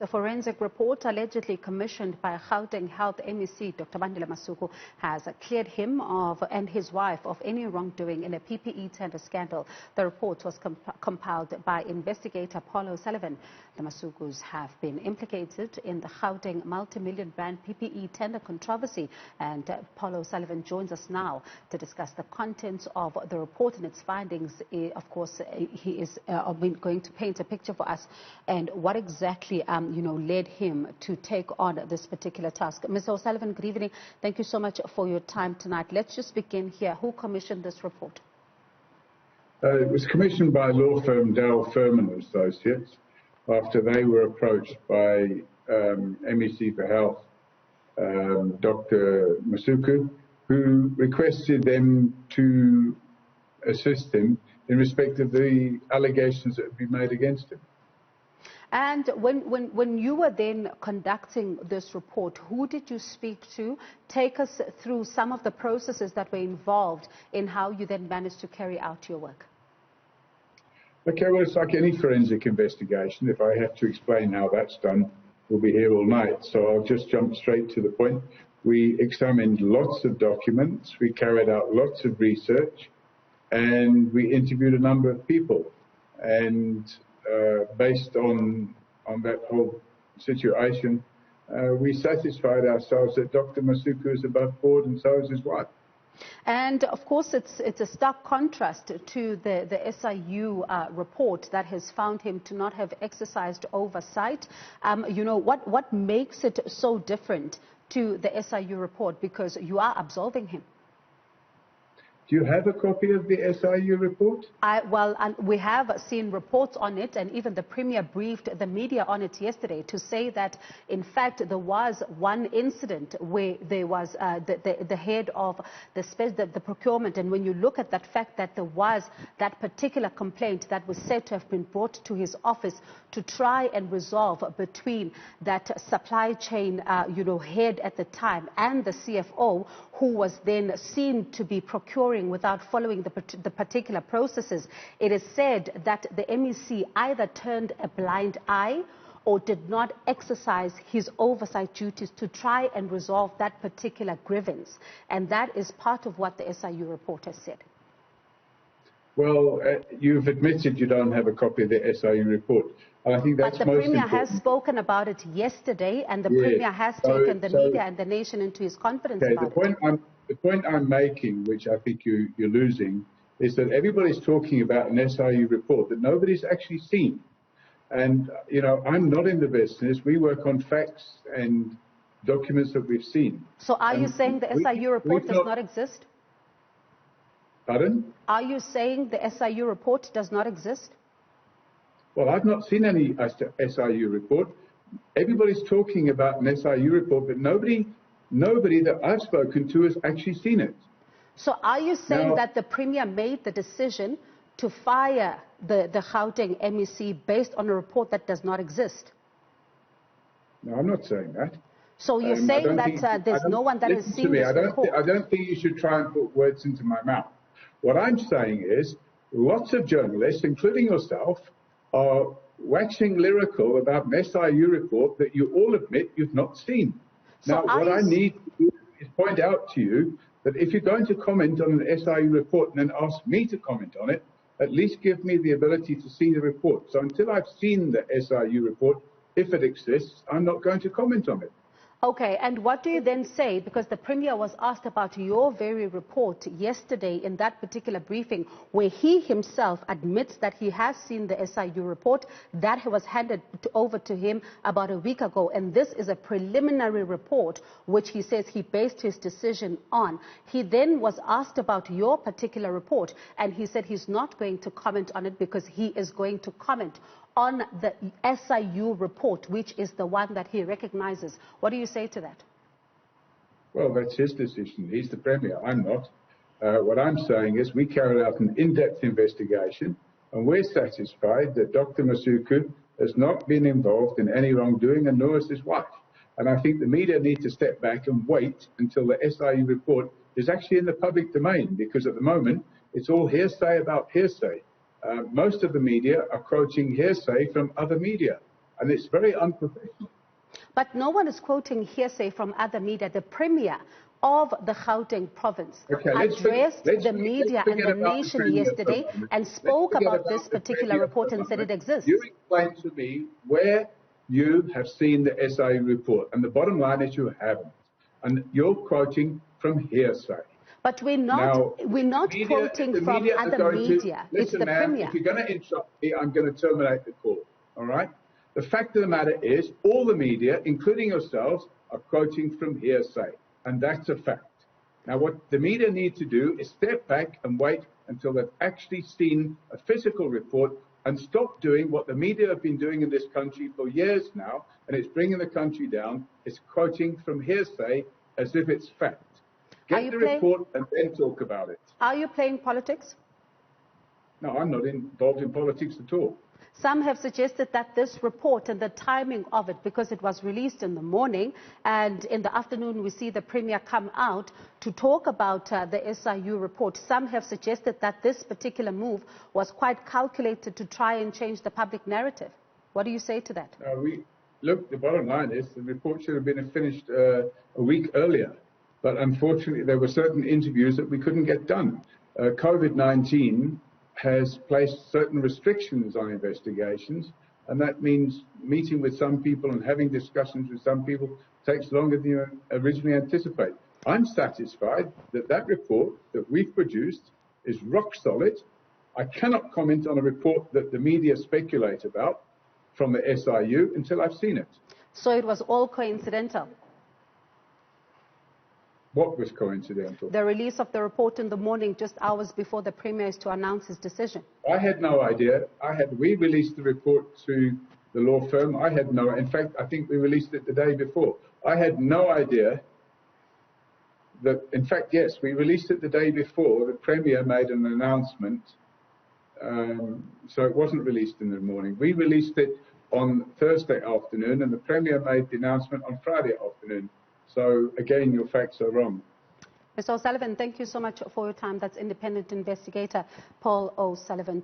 The forensic report allegedly commissioned by Gauteng Health MEC Dr. Bandile Masuku has cleared him and his wife of any wrongdoing in a PPE tender scandal. The report was compiled by Investigator Paul O'Sullivan. The Masukus have been implicated in the Gauteng multi-million rand PPE tender controversy, and Paul O'Sullivan joins us now to discuss the contents of the report and its findings. Of course, he is going to paint a picture for us and what exactly led him to take on this particular task. Mr. O'Sullivan, good evening. Thank you so much for your time tonight. Let's just begin here. Who commissioned this report? It was commissioned by law firm Dell Furman Associates after they were approached by MEC for Health, Dr. Masuku, who requested them to assist him in respect of the allegations that had been made against him. And when you were then conducting this report, who did you speak to? Take us through some of the processes that were involved in how you then managed to carry out your work. Okay, well, it's like any forensic investigation. If I have to explain how that's done, we'll be here all night. So I'll just jump straight to the point. We examined lots of documents, we carried out lots of research, and we interviewed a number of people. And based on that whole situation, we satisfied ourselves that Dr. Masuku is above board and so is his wife. And of course, it's a stark contrast to the SIU report that has found him to not have exercised oversight. What makes it so different to the SIU report, because you are absolving him? Do you have a copy of the SIU report? We have seen reports on it, and even the Premier briefed the media on it yesterday to say that, in fact, there was one incident where there was the head of the procurement, and when you look at that fact that there was that particular complaint that was said to have been brought to his office to try and resolve between that supply chain head at the time and the CFO, who was then seen to be procuring without following the particular processes. It is said that the MEC either turned a blind eye or did not exercise his oversight duties to try and resolve that particular grievance. And that is part of what the SIU report has said. Well, you've admitted you don't have a copy of the SIU report. And I think that's but the Premier has spoken about it yesterday, and the Premier has taken the media and the nation into his confidence about it. The point I'm making, which I think you're losing, is that everybody's talking about an SIU report that nobody's actually seen. And, I'm not in the business. We work on facts and documents that we've seen. So are you saying the SIU report does not exist? Pardon? Are you saying the SIU report does not exist? Well, I've not seen any SIU report. Everybody's talking about an SIU report, but nobody that I've spoken to has actually seen it. So are you saying that the Premier made the decision to fire the Gauteng MEC based on a report that does not exist? No, I'm not saying that. So you're saying that there's no one that has seen this report? I don't think you should try and put words into my mouth. What I'm saying is lots of journalists, including yourself, are waxing lyrical about an SIU report that you all admit you've not seen. So now, what I need to do is point out to you that if you're going to comment on an SIU report and then ask me to comment on it, at least give me the ability to see the report. So until I've seen the SIU report, if it exists, I'm not going to comment on it. Okay, and what do you then say? Because the Premier was asked about your very report yesterday in that particular briefing, where he himself admits that he has seen the SIU report that was handed over to him about a week ago. And this is a preliminary report, which he says he based his decision on. He then was asked about your particular report, and he said he's not going to comment on it because he is going to comment on the SIU report, which is the one that he recognizes. What do you say to that? Well, that's his decision. He's the Premier. I'm not. What I'm saying is we carried out an in-depth investigation, and we're satisfied that Dr. Masuku has not been involved in any wrongdoing, and nor is his wife. And I think the media need to step back and wait until the SIU report is actually in the public domain, because at the moment it's all hearsay about hearsay. Most of the media are quoting hearsay from other media. and it's very unprofessional. But no one is quoting hearsay from other media. The Premier of the Gauteng province addressed the media and the nation yesterday and spoke about this particular report and said it exists. You explain to me where you have seen the SIU report, and the bottom line is you haven't. And you're quoting from hearsay. But we're not quoting from other media. It's the Premier. If you're going to interrupt me, I'm going to terminate the call. All right? The fact of the matter is, all the media, including yourselves, are quoting from hearsay. And that's a fact. Now, what the media need to do is step back and wait until they've actually seen a physical report and stop doing what the media have been doing in this country for years now, and it's bringing the country down. It's quoting from hearsay as if it's fact. Get the report and then talk about it. Are you playing politics? No, I'm not involved in politics at all. Some have suggested that this report and the timing of it, because it was released in the morning and in the afternoon we see the Premier come out to talk about the SIU report. Some have suggested that this particular move was quite calculated to try and change the public narrative. What do you say to that? Look, the bottom line is the report should have been finished a week earlier. But unfortunately, there were certain interviews that we couldn't get done. COVID-19 has placed certain restrictions on investigations, and that means meeting with some people and having discussions with some people takes longer than you originally anticipated. I'm satisfied that that report that we've produced is rock solid. I cannot comment on a report that the media speculate about from the SIU until I've seen it. So it was all coincidental? What was coincidental? The release of the report in the morning, just hours before the Premier is to announce his decision. I had no idea. We released the report to the law firm. In fact, I think we released it the day before. I had no idea that, in fact, yes, we released it the day before. The Premier made an announcement, so it wasn't released in the morning. We released it on Thursday afternoon, and the Premier made the announcement on Friday afternoon. So, again, your facts are wrong. Mr. O'Sullivan, thank you so much for your time. That's independent investigator Paul O'Sullivan.